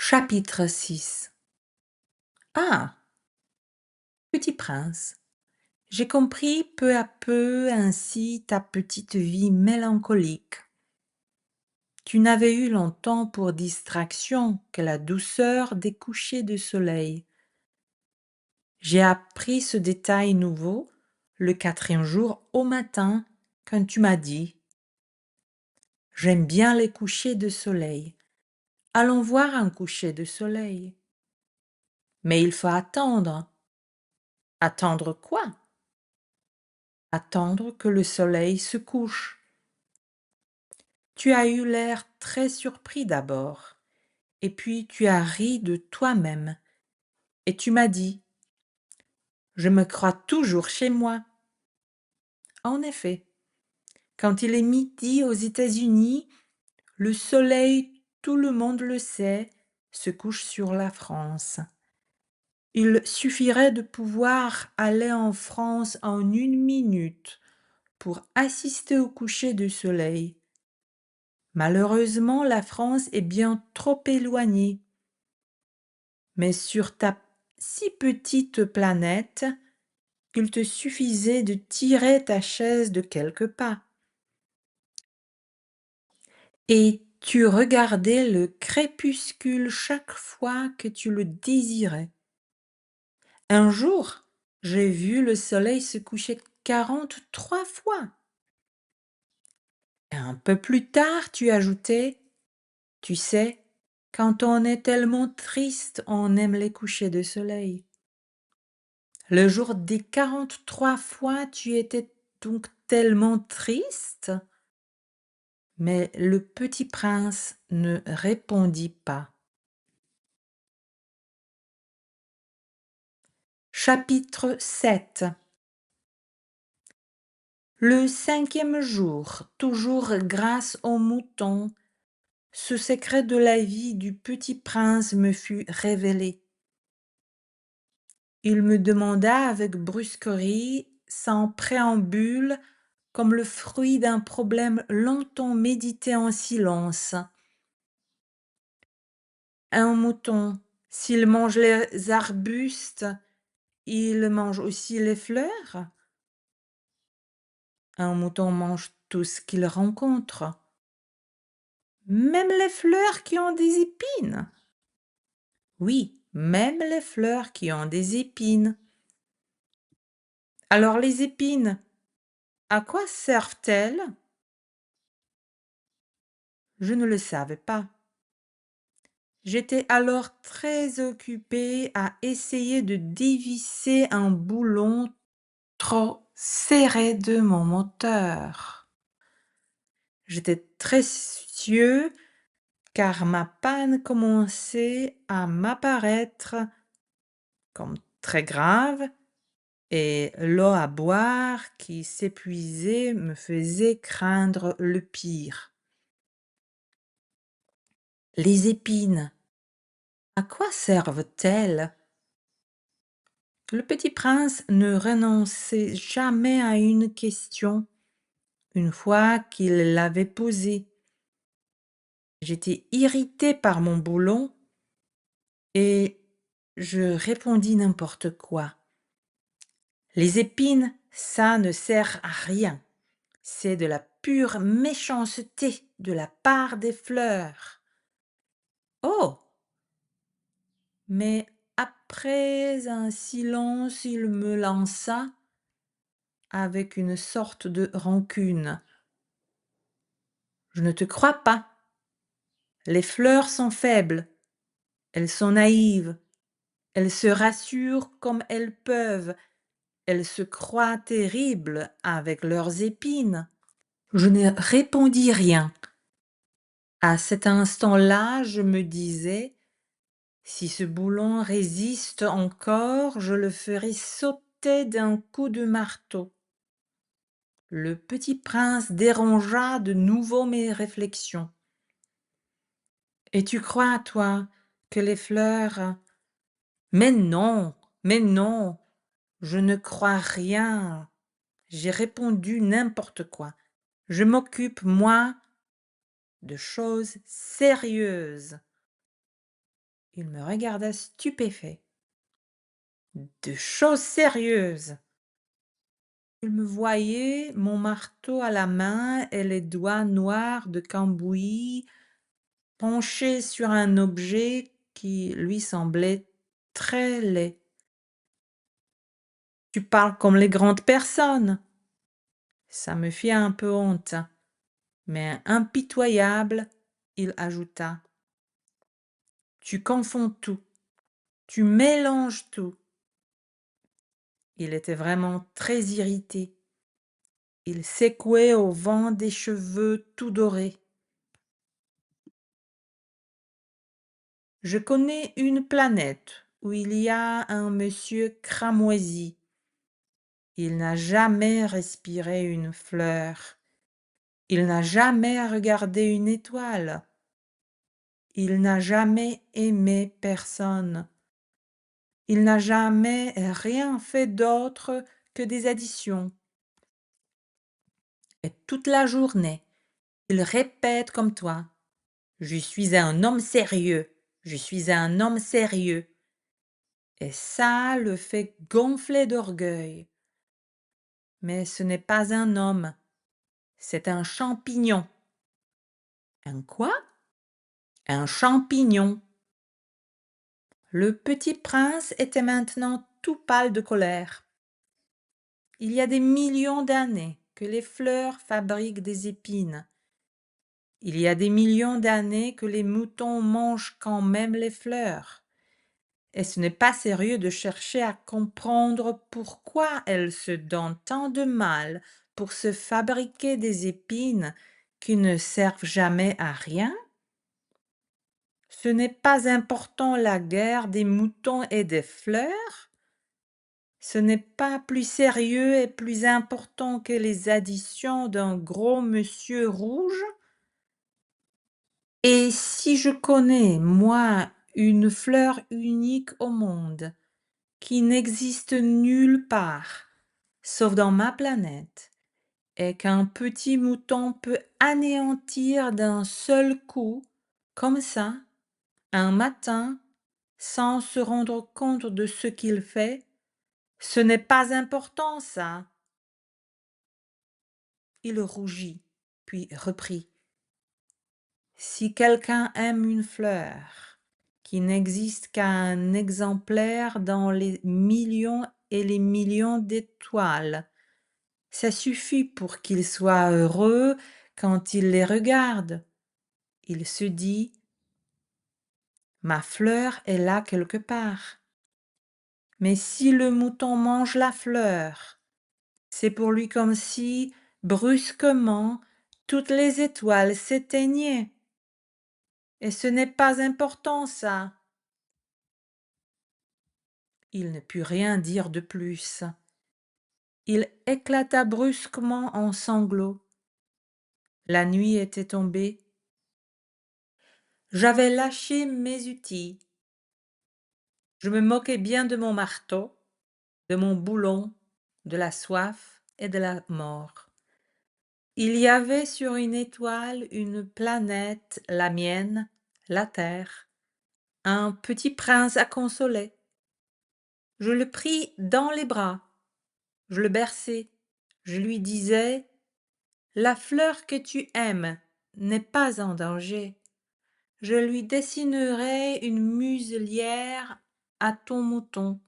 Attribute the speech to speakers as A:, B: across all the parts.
A: Chapitre 6. Ah, petit prince, j'ai compris peu à peu ainsi ta petite vie mélancolique. Tu n'avais eu longtemps pour distraction que la douceur des couchers de soleil. J'ai appris ce détail nouveau le 4e jour au matin quand tu m'as dit: J'aime bien les couchers de soleil. Allons voir un coucher de soleil. Mais il faut attendre. Attendre quoi? Attendre que le soleil se couche. Tu as eu l'air très surpris d'abord, et puis tu as ri de toi-même, et tu m'as dit: Je me crois toujours chez moi. En effet, quand il est midi aux États-Unis, le soleil, tout le monde le sait, se couche sur la France. Il suffirait de pouvoir aller en France en 1 minute pour assister au coucher du soleil. Malheureusement, la France est bien trop éloignée. Mais sur ta si petite planète, il te suffisait de tirer ta chaise de quelques pas. Et tu regardais le crépuscule chaque fois que tu le désirais. Un jour, j'ai vu le soleil se coucher 43 fois. Et un peu plus tard, tu ajoutais: Tu sais, quand on est tellement triste, on aime les couchers de soleil. Le jour des 43 fois, tu étais donc tellement triste? Mais le petit prince ne répondit pas. Chapitre 7. Le 5e jour, toujours grâce aux moutons, ce secret de la vie du petit prince me fut révélé. Il me demanda avec brusquerie, sans préambule, comme le fruit d'un problème longtemps médité en silence: Un mouton, s'il mange les arbustes, il mange aussi les fleurs? Un mouton mange tout ce qu'il rencontre, même les fleurs qui ont des épines. Oui, même les fleurs qui ont des épines. Alors les épines, à quoi servent-elles? Je ne le savais pas. J'étais alors très occupée à essayer de dévisser un boulon trop serré de mon moteur. J'étais très soucieux car ma panne commençait à m'apparaître comme très grave et l'eau à boire qui s'épuisait me faisait craindre le pire. Les épines, à quoi servent-elles? Le petit prince ne renonçait jamais à une question, une fois qu'il l'avait posée. J'étais irritée par mon boulon et je répondis n'importe quoi. Les épines, ça ne sert à rien. C'est de la pure méchanceté de la part des fleurs. Oh! Mais après un silence, il me lança avec une sorte de rancune: Je ne te crois pas. Les fleurs sont faibles, elles sont naïves, elles se rassurent comme elles peuvent, elles se croient terribles avec leurs épines. Je ne répondis rien. À cet instant-là, je me disais: Si ce boulon résiste encore, je le ferai sauter d'un coup de marteau. Le petit prince dérangea de nouveau mes réflexions. Et tu crois, toi, que les fleurs... Mais non, mais non, je ne crois rien. J'ai répondu n'importe quoi. Je m'occupe, moi, de choses sérieuses. Il me regarda stupéfait. De choses sérieuses. Il me voyait, mon marteau à la main et les doigts noirs de cambouis, penché sur un objet qui lui semblait très laid. Tu parles comme les grandes personnes. Ça me fit un peu honte, mais impitoyable, il ajouta. Tu confonds tout, tu mélanges tout. Il était vraiment très irrité. Il secouait au vent des cheveux tout dorés. Je connais une planète où il y a un monsieur cramoisi. Il n'a jamais respiré une fleur. Il n'a jamais regardé une étoile. Il n'a jamais aimé personne. Il n'a jamais rien fait d'autre que des additions. Et toute la journée, il répète comme toi. Je suis un homme sérieux. Je suis un homme sérieux. Et ça le fait gonfler d'orgueil. Mais ce n'est pas un homme, c'est un champignon. Un quoi? Un champignon. Le petit prince était maintenant tout pâle de colère. Il y a des millions d'années que les fleurs fabriquent des épines. Il y a des millions d'années que les moutons mangent quand même les fleurs. Et ce n'est pas sérieux de chercher à comprendre pourquoi elles se donnent tant de mal pour se fabriquer des épines qui ne servent jamais à rien. Ce n'est pas important la guerre des moutons et des fleurs. Ce n'est pas plus sérieux et plus important que les additions d'un gros monsieur rouge. Et si je connais, moi, une fleur unique au monde, qui n'existe nulle part, sauf dans ma planète, et qu'un petit mouton peut anéantir d'un seul coup, comme ça, un matin, sans se rendre compte de ce qu'il fait, ce n'est pas important, ça. Il rougit, puis reprit. Si quelqu'un aime une fleur, qui n'existe qu'un exemplaire dans les millions et les millions d'étoiles, ça suffit pour qu'il soit heureux quand il les regarde. Il se dit, ma fleur est là quelque part. Mais si le mouton mange la fleur, c'est pour lui comme si, brusquement, toutes les étoiles s'éteignaient. Et ce n'est pas important, ça. Il ne put rien dire de plus. Il éclata brusquement en sanglots. La nuit était tombée. J'avais lâché mes outils. Je me moquais bien de mon marteau, de mon boulon, de la soif et de la mort. Il y avait sur une étoile une planète, la mienne, la terre, un petit prince à consoler. Je le pris dans les bras, je le berçai, je lui disais, la fleur que tu aimes n'est pas en danger. Je lui dessinerai une muselière à ton mouton.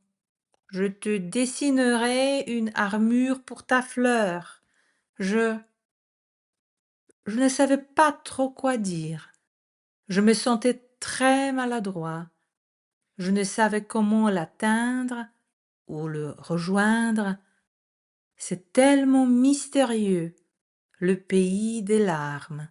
A: Je te dessinerai une armure pour ta fleur. Je ne savais pas trop quoi dire. Je me sentais très maladroit. Je ne savais comment l'atteindre ou le rejoindre. C'est tellement mystérieux, le pays des larmes.